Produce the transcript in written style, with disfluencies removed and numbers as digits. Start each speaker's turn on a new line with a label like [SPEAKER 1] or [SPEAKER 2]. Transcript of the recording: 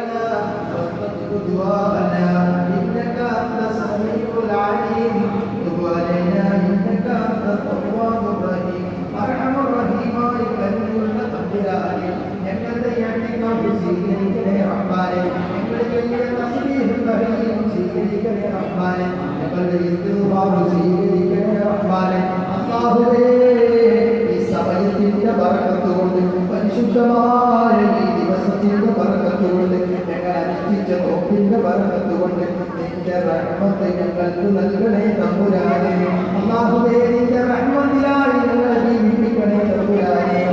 [SPEAKER 1] لنا واستجب دعاءنا إنك أنت السميع العليم تب علينا إنك أنت التواب الرحيم أرحم الرحيم كريم تقبلاني ഞങ്ങളുടെ യാത്രയ്ക്ക് സ്വീകരിക്കണേ റഹ്മാനെ ഞങ്ങളുടെ വലിയ തസ്ബീഹ് തഹ്ലീൽ സ്വീകരിക്കണേ റഹ്മാനെ ഞങ്ങളുടെ ഇസ്തിഗ്ഫാർ സ്വീകരിക്കണേ റഹ്മാനെ അല്ലാഹുവേ ഈ സമയത്തിന്റെ ബറക്കത്ത് കൊണ്ട് പരിശുദ്ധമായ ഈ ദിവസത്തിന്റെ ബറക്കത്ത് കൊണ്ട് ഞങ്ങൾ അനുഷ്ഠിച്ച നോമ്പിന്റെ ബറക്കത്ത് കൊണ്ട് നിന്റെ റഹ്മത്ത് ഞങ്ങൾക്ക് നൽകണേ തമ്പുരാനെ അല്ലാഹുവേ നിന്റെ റഹ്മത്തിലായി ഞങ്ങളെ ജീവിപ്പിക്കണേ തമ്പുരാനെ